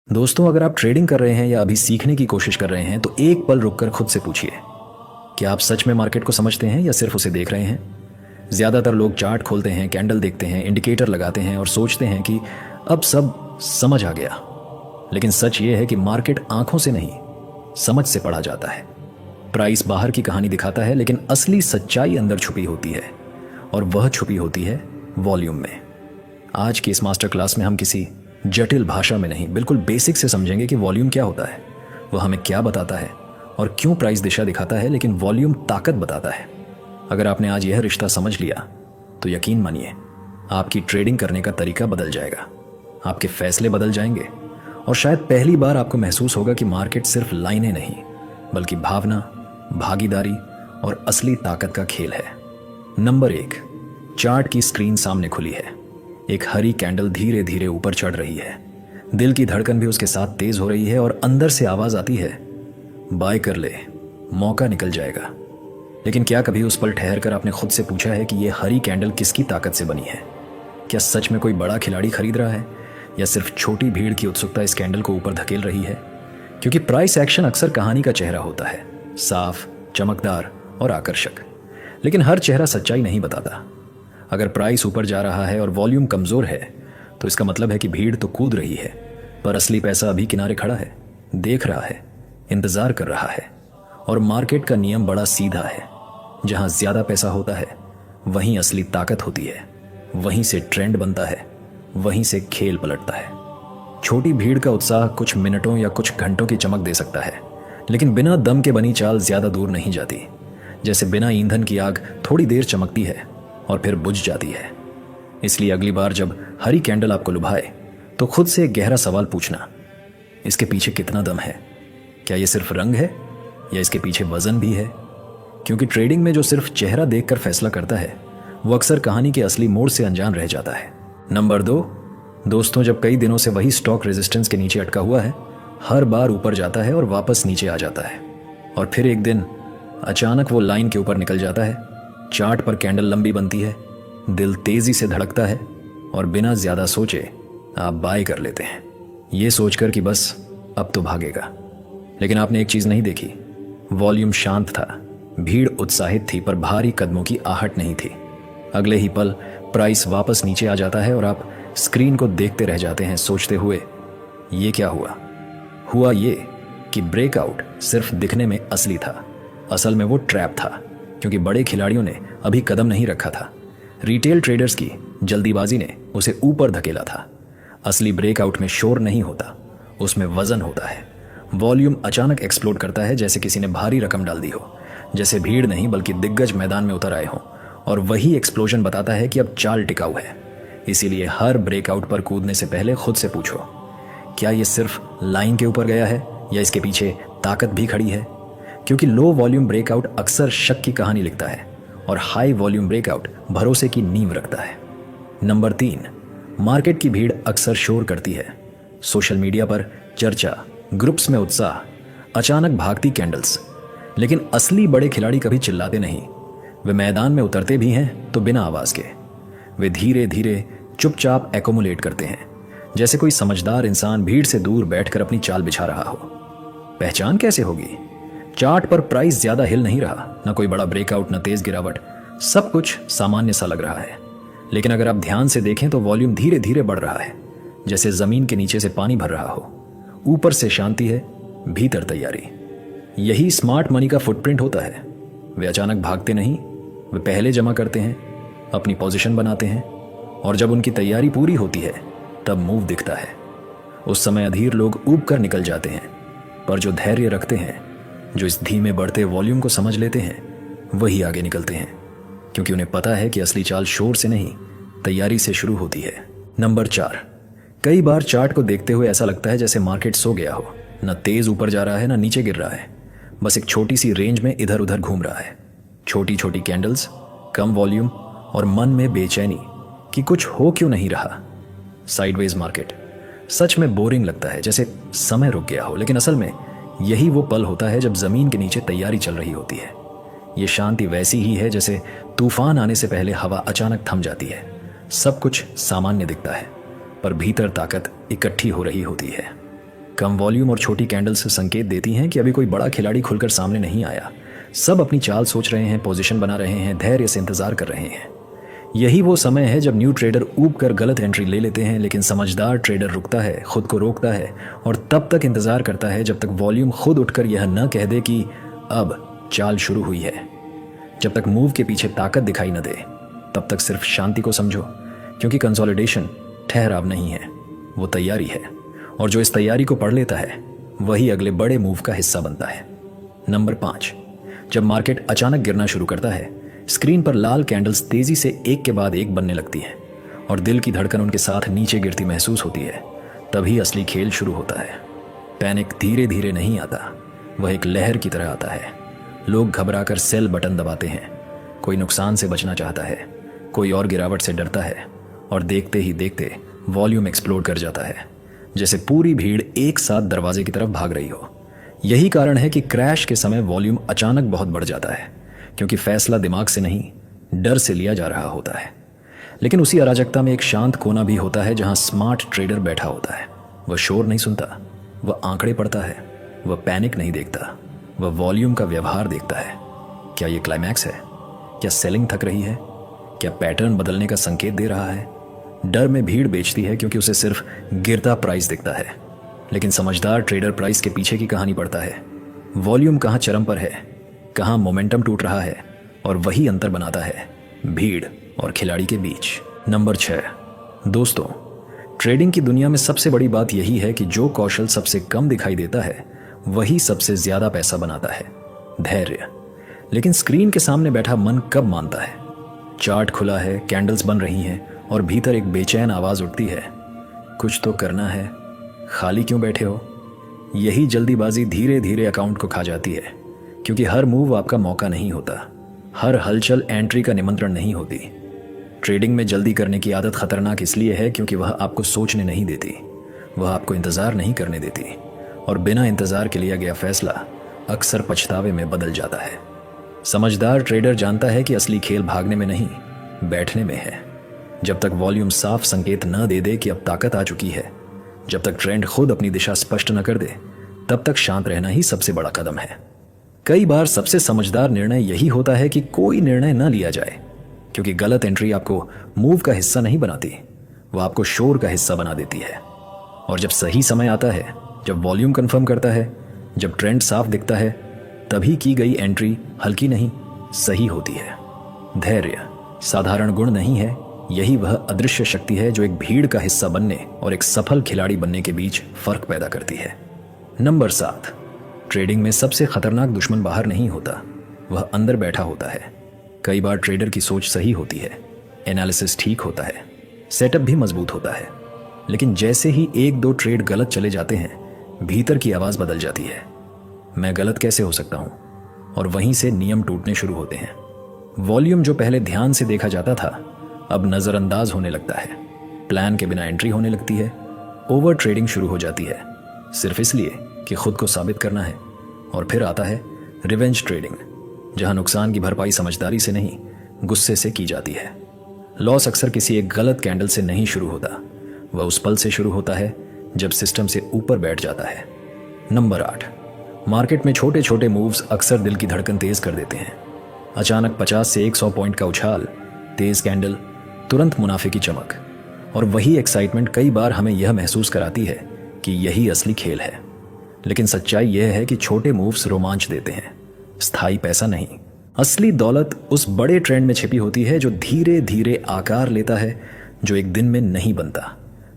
दोस्तों, अगर आप ट्रेडिंग कर रहे हैं या अभी सीखने की कोशिश कर रहे हैं तो एक पल रुककर खुद से पूछिए, क्या आप सच में मार्केट को समझते हैं या सिर्फ उसे देख रहे हैं। ज़्यादातर लोग चार्ट खोलते हैं, कैंडल देखते हैं, इंडिकेटर लगाते हैं और सोचते हैं कि अब सब समझ आ गया। लेकिन सच ये है कि मार्केट आंखों से नहीं, समझ से पढ़ा जाता है। प्राइस बाहर की कहानी दिखाता है, लेकिन असली सच्चाई अंदर छुपी होती है, और वह छुपी होती है वॉल्यूम में। आज की इस मास्टर क्लास में हम किसी जटिल भाषा में नहीं, बिल्कुल बेसिक से समझेंगे कि वॉल्यूम क्या होता है, वह हमें क्या बताता है और क्यों प्राइस दिशा दिखाता है, लेकिन वॉल्यूम ताकत बताता है। अगर आपने आज यह रिश्ता समझ लिया तो यकीन मानिए, आपकी ट्रेडिंग करने का तरीका बदल जाएगा, आपके फैसले बदल जाएंगे, और शायद पहली बार आपको महसूस होगा कि मार्केट सिर्फ लाइनें नहीं, बल्कि भावना, भागीदारी और असली ताकत का खेल है। नंबर 1, चार्ट की स्क्रीन सामने खुली है। एक हरी कैंडल धीरे धीरे ऊपर चढ़ रही है। दिल की धड़कन भी उसके साथ तेज हो रही है और अंदर से आवाज आती है, बाय कर ले, मौका निकल जाएगा। लेकिन क्या कभी उस पल ठहर कर आपने खुद से पूछा है कि यह हरी कैंडल किसकी ताकत से बनी है? क्या सच में कोई बड़ा खिलाड़ी खरीद रहा है, या सिर्फ छोटी भीड़ की उत्सुकता इस कैंडल को ऊपर धकेल रही है? क्योंकि प्राइस एक्शन अक्सर कहानी का चेहरा होता है, साफ, चमकदार और आकर्षक। लेकिन हर चेहरा सच्चाई नहीं बताता। अगर प्राइस ऊपर जा रहा है और वॉल्यूम कमजोर है तो इसका मतलब है कि भीड़ तो कूद रही है, पर असली पैसा अभी किनारे खड़ा है, देख रहा है, इंतजार कर रहा है। और मार्केट का नियम बड़ा सीधा है, जहां ज्यादा पैसा होता है वहीं असली ताकत होती है, वहीं से ट्रेंड बनता है, वहीं से खेल पलटता है। छोटी भीड़ का उत्साह कुछ मिनटों या कुछ घंटों की चमक दे सकता है, लेकिन बिना दम के बनी चाल ज्यादा दूर नहीं जाती। जैसे बिना ईंधन की आग थोड़ी देर चमकती है और फिर बुझ जाती है। इसलिए अगली बार जब हरी कैंडल आपको लुभाए तो खुद से एक गहरा सवाल पूछना, इसके पीछे कितना दम है? क्या यह सिर्फ रंग है या इसके पीछे वजन भी है? क्योंकि ट्रेडिंग में जो सिर्फ चेहरा देखकर फैसला करता है वो अक्सर कहानी के असली मोड़ से अनजान रह जाता है। नंबर 2, दोस्तों, जब कई दिनों से वही स्टॉक रेजिस्टेंस के नीचे अटका हुआ है, हर बार ऊपर जाता है और वापस नीचे आ जाता है, और फिर एक दिन अचानक वो लाइन के ऊपर निकल जाता है। चार्ट पर कैंडल लंबी बनती है, दिल तेजी से धड़कता है और बिना ज्यादा सोचे आप बाय कर लेते हैं, ये सोचकर कि बस अब तो भागेगा। लेकिन आपने एक चीज नहीं देखी, वॉल्यूम शांत था, भीड़ उत्साहित थी, पर भारी कदमों की आहट नहीं थी। अगले ही पल प्राइस वापस नीचे आ जाता है और आप स्क्रीन को देखते रह जाते हैं, सोचते हुए ये क्या हुआ। हुआ ये कि ब्रेकआउट सिर्फ दिखने में असली था, असल में वो ट्रैप था, क्योंकि बड़े खिलाड़ियों ने अभी कदम नहीं रखा था। रिटेल ट्रेडर्स की जल्दीबाजी ने उसे ऊपर धकेला था। असली ब्रेकआउट में शोर नहीं होता, उसमें वजन होता है। वॉल्यूम अचानक एक्सप्लोड करता है, जैसे किसी ने भारी रकम डाल दी हो, जैसे भीड़ नहीं बल्कि दिग्गज मैदान में उतर आए हों, और वही एक्सप्लोजन बताता है कि अब चाल टिकाऊ है। इसीलिए हर ब्रेकआउट पर कूदने से पहले खुद से पूछो, क्या ये सिर्फ लाइन के ऊपर गया है या इसके पीछे ताकत भी खड़ी है? क्योंकि लो वॉल्यूम ब्रेकआउट अक्सर शक की कहानी लिखता है और हाई वॉल्यूम ब्रेकआउट भरोसे की नींव रखता है। नंबर 3, मार्केट की भीड़ अक्सर शोर करती है। सोशल मीडिया पर चर्चा, ग्रुप्स में उत्साह, अचानक भागती कैंडल्स। लेकिन असली बड़े खिलाड़ी कभी चिल्लाते नहीं। वे मैदान में उतरते भी हैं तो बिना आवाज के। वे धीरे धीरे चुपचाप एकोमुलेट करते हैं, जैसे कोई समझदार इंसान भीड़ से दूर बैठकर अपनी चाल बिछा रहा हो। पहचान कैसे होगी? चार्ट पर प्राइस ज्यादा हिल नहीं रहा, ना कोई बड़ा ब्रेकआउट, ना तेज गिरावट, सब कुछ सामान्य सा लग रहा है। लेकिन अगर आप ध्यान से देखें तो वॉल्यूम धीरे धीरे बढ़ रहा है, जैसे जमीन के नीचे से पानी भर रहा हो। ऊपर से शांति है, भीतर तैयारी। यही स्मार्ट मनी का फुटप्रिंट होता है। वे अचानक भागते नहीं, वे पहले जमा करते हैं, अपनी पोजीशन बनाते हैं, और जब उनकी तैयारी पूरी होती है तब मूव दिखता है। उस समय अधीर लोग ऊब कर निकल जाते हैं, पर जो धैर्य रखते हैं, जो इस धीमे बढ़ते वॉल्यूम को समझ लेते हैं, वही आगे निकलते हैं, क्योंकि उन्हें पता है कि असली चाल शोर से नहीं, तैयारी से शुरू होती है। नंबर 4, कई बार चार्ट को देखते हुए ऐसा लगता है जैसे मार्केट सो गया हो, न तेज ऊपर जा रहा है, न नीचे गिर रहा है, बस एक छोटी सी रेंज में इधर उधर घूम रहा है। छोटी छोटी कैंडल्स, कम वॉल्यूम, और मन में बेचैनी कि कुछ हो क्यों नहीं रहा। साइडवेज मार्केट सच में बोरिंग लगता है, जैसे समय रुक गया हो, लेकिन असल में यही वो पल होता है जब जमीन के नीचे तैयारी चल रही होती है। ये शांति वैसी ही है जैसे तूफान आने से पहले हवा अचानक थम जाती है। सब कुछ सामान्य दिखता है, पर भीतर ताकत इकट्ठी हो रही होती है। कम वॉल्यूम और छोटी कैंडल से संकेत देती हैं कि अभी कोई बड़ा खिलाड़ी खुलकर सामने नहीं आया। सब अपनी चाल सोच रहे हैं, पोजीशन बना रहे हैं, धैर्य से इंतजार कर रहे हैं। यही वो समय है जब न्यू ट्रेडर ऊब कर गलत एंट्री ले लेते हैं, लेकिन समझदार ट्रेडर रुकता है, खुद को रोकता है और तब तक इंतजार करता है जब तक वॉल्यूम खुद उठकर यह न कह दे कि अब चाल शुरू हुई है। जब तक मूव के पीछे ताकत दिखाई न दे तब तक सिर्फ शांति को समझो, क्योंकि कंसोलिडेशन ठहराव नहीं है, वो तैयारी है। और जो इस तैयारी को पढ़ लेता है वही अगले बड़े मूव का हिस्सा बनता है। नंबर 5, जब मार्केट अचानक गिरना शुरू करता है, स्क्रीन पर लाल कैंडल्स तेजी से एक के बाद एक बनने लगती हैं और दिल की धड़कन उनके साथ नीचे गिरती महसूस होती है, तभी असली खेल शुरू होता है। पैनिक धीरे धीरे नहीं आता, वह एक लहर की तरह आता है। लोग घबराकर सेल बटन दबाते हैं, कोई नुकसान से बचना चाहता है, कोई और गिरावट से डरता है और देखते ही देखते वॉल्यूम एक्सप्लोड कर जाता है, जैसे पूरी भीड़ एक साथ दरवाजे की तरफ भाग रही हो। यही कारण है कि क्रैश के समय वॉल्यूम अचानक बहुत बढ़ जाता है, क्योंकि फैसला दिमाग से नहीं डर से लिया जा रहा होता है। लेकिन उसी अराजकता में एक शांत कोना भी होता है जहां स्मार्ट ट्रेडर बैठा होता है। वह शोर नहीं सुनता, वह आंकड़े पढ़ता है, वह पैनिक नहीं देखता, वह वॉल्यूम का व्यवहार देखता है। क्या ये क्लाइमैक्स है? क्या सेलिंग थक रही है? क्या पैटर्न बदलने का संकेत दे रहा है? डर में भीड़ बेचती है क्योंकि उसे सिर्फ गिरता प्राइस दिखता है, लेकिन समझदार ट्रेडर प्राइस के पीछे की कहानी पढ़ता है। वॉल्यूम कहाँ चरम पर है, कहाँ मोमेंटम टूट रहा है, और वही अंतर बनाता है भीड़ और खिलाड़ी के बीच। नंबर 6, दोस्तों, ट्रेडिंग की दुनिया में सबसे बड़ी बात यही है कि जो कौशल सबसे कम दिखाई देता है वही सबसे ज्यादा पैसा बनाता है, धैर्य। लेकिन स्क्रीन के सामने बैठा मन कब मानता है? चार्ट खुला है, कैंडल्स बन रही हैं और भीतर एक बेचैन आवाज उठती है, कुछ तो करना है, खाली क्यों बैठे हो? यही जल्दीबाजी धीरे धीरे अकाउंट को खा जाती है, क्योंकि हर मूव आपका मौका नहीं होता, हर हलचल एंट्री का निमंत्रण नहीं होती। ट्रेडिंग में जल्दी करने की आदत खतरनाक इसलिए है क्योंकि वह आपको सोचने नहीं देती, वह आपको इंतजार नहीं करने देती, और बिना इंतजार के लिया गया फैसला अक्सर पछतावे में बदल जाता है। समझदार ट्रेडर जानता है कि असली खेल भागने में नहीं, बैठने में है। जब तक वॉल्यूम साफ संकेत न दे दे कि अब ताकत आ चुकी है, जब तक ट्रेंड खुद अपनी दिशा स्पष्ट न कर दे, तब तक शांत रहना ही सबसे बड़ा कदम है। कई बार सबसे समझदार निर्णय यही होता है कि कोई निर्णय न लिया जाए, क्योंकि गलत एंट्री आपको मूव का हिस्सा नहीं बनाती, वह आपको शोर का हिस्सा बना देती है। और जब सही समय आता है, जब वॉल्यूम कंफर्म करता है, जब ट्रेंड साफ दिखता है, तभी की गई एंट्री हल्की नहीं, सही होती है। धैर्य साधारण गुण नहीं है, यही वह अदृश्य शक्ति है जो एक भीड़ का हिस्सा बनने और एक सफल खिलाड़ी बनने के बीच फर्क पैदा करती है। नंबर 7, ट्रेडिंग में सबसे खतरनाक दुश्मन बाहर नहीं होता, वह अंदर बैठा होता है। कई बार ट्रेडर की सोच सही होती है, एनालिसिस ठीक होता है, सेटअप भी मजबूत होता है, लेकिन जैसे ही 1-2 ट्रेड गलत चले जाते हैं, भीतर की आवाज बदल जाती है, मैं गलत कैसे हो सकता हूं? और वहीं से नियम टूटने शुरू होते हैं। वॉल्यूम जो पहले ध्यान से देखा जाता था, अब नजरअंदाज होने लगता है। प्लान के बिना एंट्री होने लगती है, ओवर ट्रेडिंग शुरू हो जाती है, सिर्फ इसलिए कि खुद को साबित करना है। और फिर आता है रिवेंज ट्रेडिंग, जहां नुकसान की भरपाई समझदारी से नहीं, गुस्से से की जाती है। लॉस अक्सर किसी एक गलत कैंडल से नहीं शुरू होता, वह उस पल से शुरू होता है जब सिस्टम से ऊपर बैठ जाता है। नंबर 8, मार्केट में छोटे छोटे मूव्स अक्सर दिल की धड़कन तेज कर देते हैं। अचानक 50 से 100 पॉइंट का उछाल, तेज कैंडल, तुरंत मुनाफे की चमक, और वही एक्साइटमेंट कई बार हमें यह महसूस कराती है कि यही असली खेल है। लेकिन सच्चाई यह है कि छोटे मूव्स रोमांच देते हैं, स्थायी पैसा नहीं। असली दौलत उस बड़े ट्रेंड में छिपी होती है जो धीरे धीरे आकार लेता है, जो एक दिन में नहीं बनता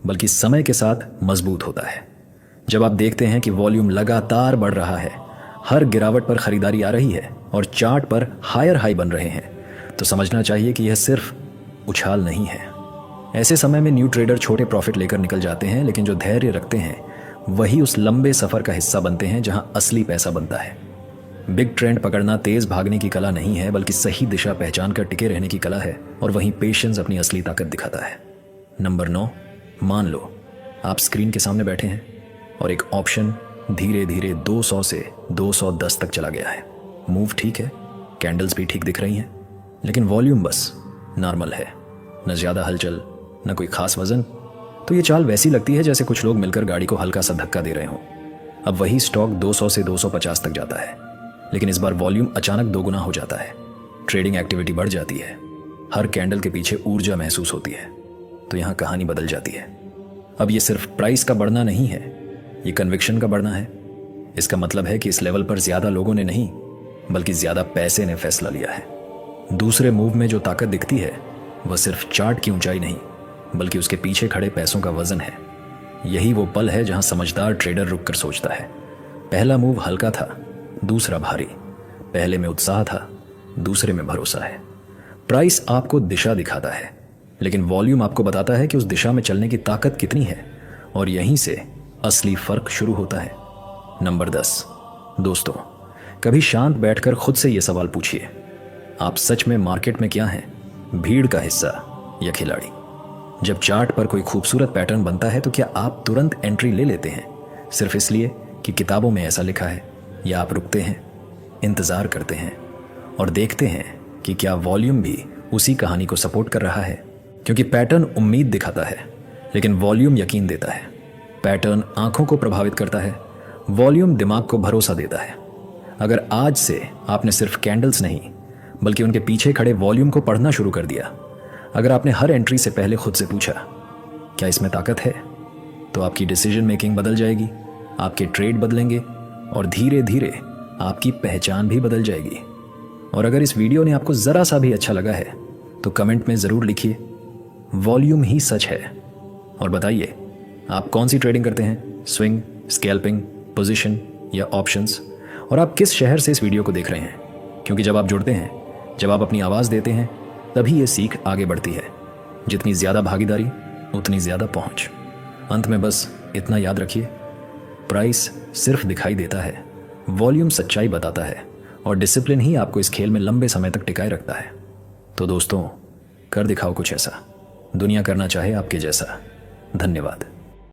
बल्कि समय के साथ मजबूत होता है। जब आप देखते हैं कि वॉल्यूम लगातार बढ़ रहा है, हर गिरावट पर खरीदारी आ रही है और चार्ट पर हायर हाई बन रहे हैं, तो समझना चाहिए कि यह सिर्फ उछाल नहीं है। ऐसे समय में न्यू ट्रेडर छोटे प्रॉफिट लेकर निकल जाते हैं, लेकिन जो धैर्य रखते हैं वही उस लंबे सफर का हिस्सा बनते हैं जहां असली पैसा बनता है। बिग ट्रेंड पकड़ना तेज भागने की कला नहीं है, बल्कि सही दिशा पहचान कर टिके रहने की कला है, और वहीं पेशेंस अपनी असली ताकत दिखाता है। नंबर 9, मान लो आप स्क्रीन के सामने बैठे हैं और एक ऑप्शन धीरे धीरे 200 से 210 तक चला गया है। मूव ठीक है, कैंडल्स भी ठीक दिख रही हैं, लेकिन वॉल्यूम बस नॉर्मल है, न ज़्यादा हलचल, न कोई खास वजन। तो ये चाल वैसी लगती है जैसे कुछ लोग मिलकर गाड़ी को हल्का सा धक्का दे रहे हों। अब वही स्टॉक 200 से 250 तक जाता है, लेकिन इस बार वॉल्यूम अचानक दोगुना हो जाता है। ट्रेडिंग एक्टिविटी बढ़ जाती है, हर कैंडल के पीछे ऊर्जा महसूस होती है। तो यहाँ कहानी बदल जाती है। अब ये सिर्फ प्राइस का बढ़ना नहीं है, ये कन्विक्शन का बढ़ना है। इसका मतलब है कि इस लेवल पर ज्यादा लोगों ने नहीं, बल्कि ज्यादा पैसे ने फैसला लिया है। दूसरे मूव में जो ताकत दिखती है वह सिर्फ चार्ट की ऊंचाई नहीं, बल्कि उसके पीछे खड़े पैसों का वजन है। यही वो पल है जहां समझदार ट्रेडर रुककर सोचता है, पहला मूव हल्का था, दूसरा भारी। पहले में उत्साह था, दूसरे में भरोसा है। प्राइस आपको दिशा दिखाता है, लेकिन वॉल्यूम आपको बताता है कि उस दिशा में चलने की ताकत कितनी है, और यहीं से असली फर्क शुरू होता है। नंबर 10, दोस्तों, कभी शांत बैठकर खुद से यह सवाल पूछिए, आप सच में मार्केट में क्या हैं, भीड़ का हिस्सा या खिलाड़ी? जब चार्ट पर कोई खूबसूरत पैटर्न बनता है तो क्या आप तुरंत एंट्री ले लेते हैं सिर्फ इसलिए कि किताबों में ऐसा लिखा है, या आप रुकते हैं, इंतजार करते हैं और देखते हैं कि क्या वॉल्यूम भी उसी कहानी को सपोर्ट कर रहा है? क्योंकि पैटर्न उम्मीद दिखाता है, लेकिन वॉल्यूम यकीन देता है। पैटर्न आंखों को प्रभावित करता है, वॉल्यूम दिमाग को भरोसा देता है। अगर आज से आपने सिर्फ कैंडल्स नहीं, बल्कि उनके पीछे खड़े वॉल्यूम को पढ़ना शुरू कर दिया, अगर आपने हर एंट्री से पहले खुद से पूछा क्या इसमें ताकत है, तो आपकी डिसीजन मेकिंग बदल जाएगी, आपके ट्रेड बदलेंगे और धीरे धीरे आपकी पहचान भी बदल जाएगी। और अगर इस वीडियो ने आपको ज़रा सा भी अच्छा लगा है तो कमेंट में ज़रूर लिखिए, वॉल्यूम ही सच है। और बताइए आप कौन सी ट्रेडिंग करते हैं, स्विंग, स्कैल्पिंग, पोजीशन या ऑप्शंस? और आप किस शहर से इस वीडियो को देख रहे हैं? क्योंकि जब आप जुड़ते हैं, जब आप अपनी आवाज़ देते हैं, तभी ये सीख आगे बढ़ती है। जितनी ज़्यादा भागीदारी उतनी ज़्यादा पहुंच। अंत में बस इतना याद रखिए, प्राइस सिर्फ दिखाई देता है, वॉल्यूम सच्चाई बताता है, और डिसिप्लिन ही आपको इस खेल में लंबे समय तक टिकाए रखता है। तो दोस्तों, कर दिखाओ कुछ ऐसा, दुनिया करना चाहे आपके जैसा। धन्यवाद।